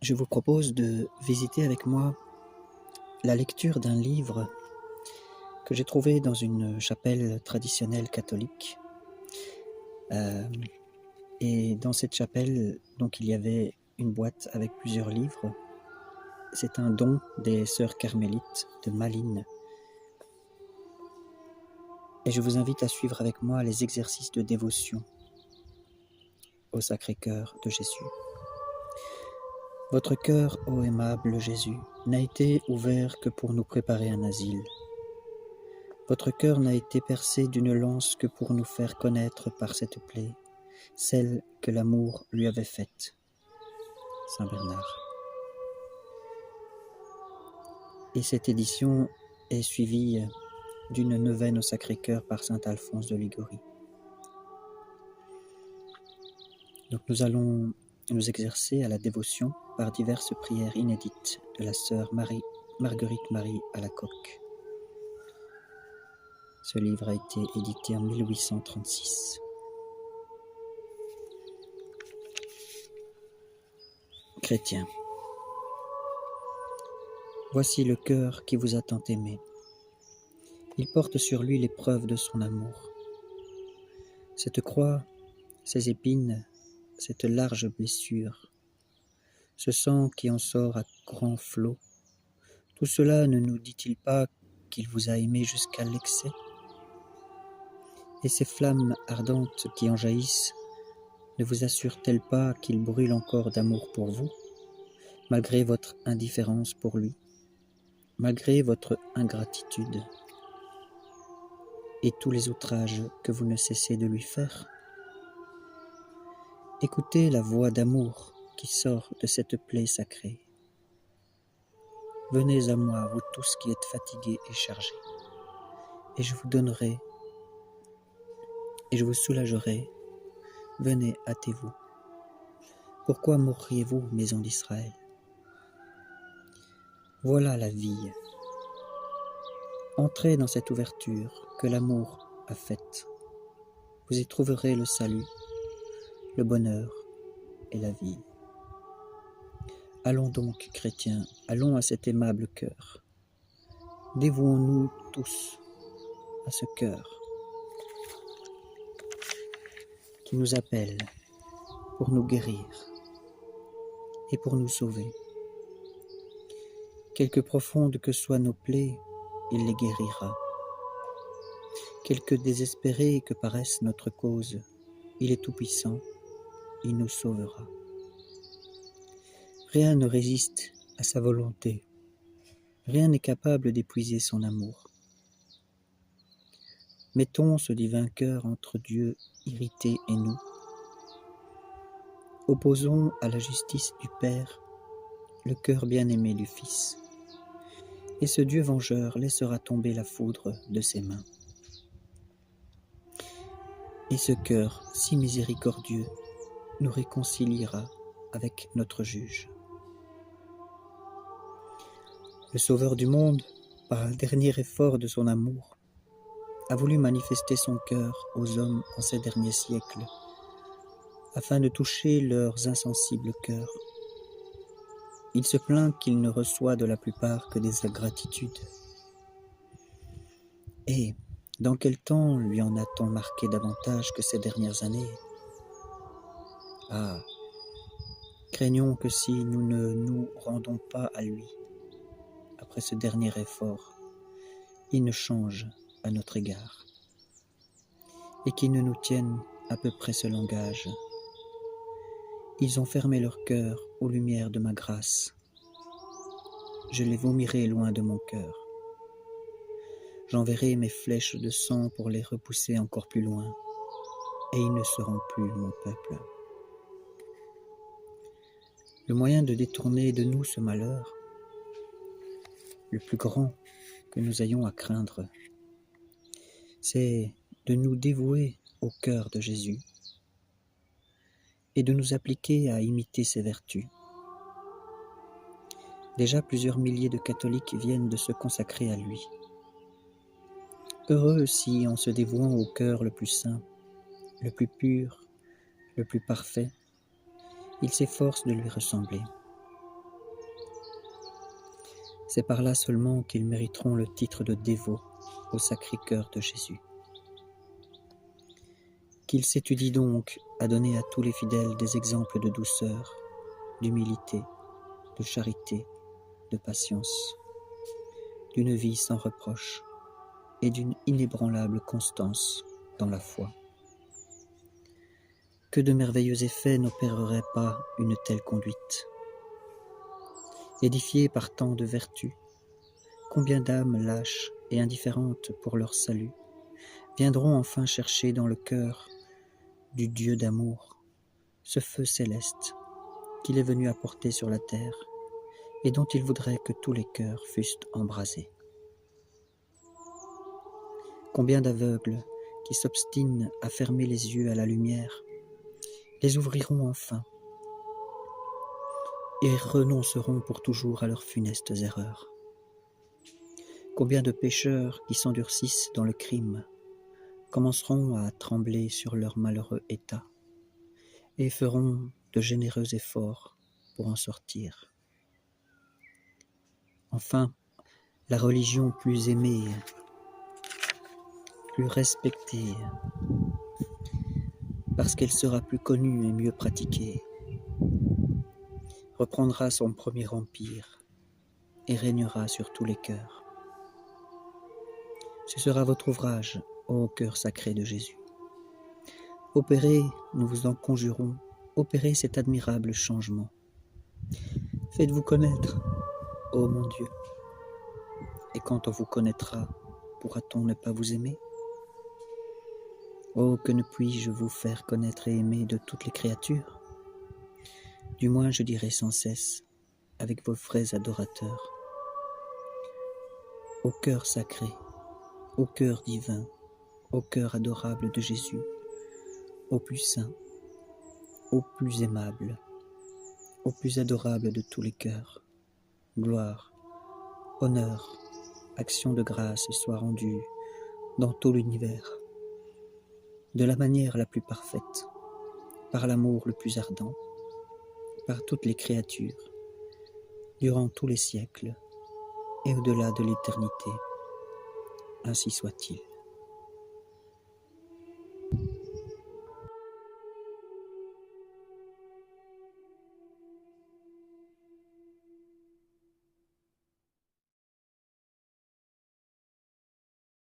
je vous propose de visiter avec moi la lecture d'un livre que j'ai trouvé dans une chapelle traditionnelle catholique. Et dans cette chapelle, donc, il y avait une boîte avec plusieurs livres. C'est un don des sœurs carmélites de Malines. Et je vous invite à suivre avec moi les exercices de dévotion au Sacré-Cœur de Jésus. Votre cœur, ô aimable Jésus, n'a été ouvert que pour nous préparer un asile. Votre cœur n'a été percé d'une lance que pour nous faire connaître par cette plaie, celle que l'amour lui avait faite. Saint Bernard. Et cette édition est suivie d'une neuvaine au Sacré-Cœur par saint Alphonse de Liguori. Donc nous allons nous exercer à la dévotion par diverses prières inédites de la sœur Marguerite Marie Alacoque. Ce livre a été édité en 1836. Chrétien. Voici le cœur qui vous a tant aimé. Il porte sur lui l'épreuve de son amour. Cette croix, ces épines, cette large blessure, ce sang qui en sort à grands flots, tout cela ne nous dit-il pas qu'il vous a aimé jusqu'à l'excès? Et ces flammes ardentes qui en jaillissent ne vous assurent-elles pas qu'il brûle encore d'amour pour vous, malgré votre indifférence pour lui, malgré votre ingratitude et tous les outrages que vous ne cessez de lui faire? Écoutez la voix d'amour qui sort de cette plaie sacrée. Venez à moi, vous tous qui êtes fatigués et chargés, et je vous donnerai, et je vous soulagerai. Venez, hâtez-vous. Pourquoi mourriez-vous, maison d'Israël? Voilà la vie. Entrez dans cette ouverture que l'amour a faite. Vous y trouverez le salut, le bonheur et la vie. Allons donc, chrétiens, allons à cet aimable cœur. Dévouons-nous tous à ce cœur qui nous appelle pour nous guérir et pour nous sauver. Quelque profondes que soient nos plaies, il les guérira. Quelque désespérée que paraisse notre cause, il est tout-puissant, il nous sauvera. Rien ne résiste à sa volonté, rien n'est capable d'épuiser son amour. Mettons ce divin cœur entre Dieu irrité et nous. Opposons à la justice du Père le cœur bien-aimé du Fils, et ce Dieu vengeur laissera tomber la foudre de ses mains. Et ce cœur si miséricordieux nous réconciliera avec notre juge. Le Sauveur du monde, par un dernier effort de son amour, a voulu manifester son cœur aux hommes en ces derniers siècles, afin de toucher leurs insensibles cœurs. Il se plaint qu'il ne reçoit de la plupart que des ingratitudes. Et dans quel temps lui en a-t-on marqué davantage que ces dernières années? Ah, craignons que si nous ne nous rendons pas à lui, après ce dernier effort, il ne change à notre égard, et qu'il ne nous tienne à peu près ce langage. Ils ont fermé leur cœur aux lumières de ma grâce. Je les vomirai loin de mon cœur. J'enverrai mes flèches de sang pour les repousser encore plus loin, et ils ne seront plus mon peuple. Le moyen de détourner de nous ce malheur, le plus grand que nous ayons à craindre, c'est de nous dévouer au cœur de Jésus et de nous appliquer à imiter ses vertus. Déjà plusieurs milliers de catholiques viennent de se consacrer à lui. Heureux si, en se dévouant au cœur le plus saint, le plus pur, le plus parfait, ils s'efforcent de lui ressembler. C'est par là seulement qu'ils mériteront le titre de dévots au Sacré-Cœur de Jésus. Qu'ils s'étudient donc à donner à tous les fidèles des exemples de douceur, d'humilité, de charité, de patience, d'une vie sans reproche et d'une inébranlable constance dans la foi. Que de merveilleux effets n'opérerait pas une telle conduite? Édifiés par tant de vertus, combien d'âmes lâches et indifférentes pour leur salut viendront enfin chercher dans le cœur du Dieu d'amour ce feu céleste qu'il est venu apporter sur la terre et dont il voudrait que tous les cœurs fussent embrasés. Combien d'aveugles qui s'obstinent à fermer les yeux à la lumière les ouvriront enfin et renonceront pour toujours à leurs funestes erreurs. Combien de pécheurs qui s'endurcissent dans le crime commenceront à trembler sur leur malheureux état et feront de généreux efforts pour en sortir. Enfin, la religion plus aimée, plus respectée, parce qu'elle sera plus connue et mieux pratiquée, reprendra son premier empire et régnera sur tous les cœurs. Ce sera votre ouvrage, ô cœur sacré de Jésus. Opérez, nous vous en conjurons, opérez cet admirable changement. Faites-vous connaître, ô mon Dieu. Et quand on vous connaîtra, pourra-t-on ne pas vous aimer? Oh, que ne puis-je vous faire connaître et aimer de toutes les créatures? Du moins, je dirai sans cesse, avec vos vrais adorateurs, ô cœur sacré, ô cœur divin, ô cœur adorable de Jésus, ô plus saint, ô plus aimable, ô plus adorable de tous les cœurs, gloire, honneur, action de grâce soient rendues dans tout l'univers, de la manière la plus parfaite, par l'amour le plus ardent, par toutes les créatures, durant tous les siècles et au-delà de l'éternité. Ainsi soit-il.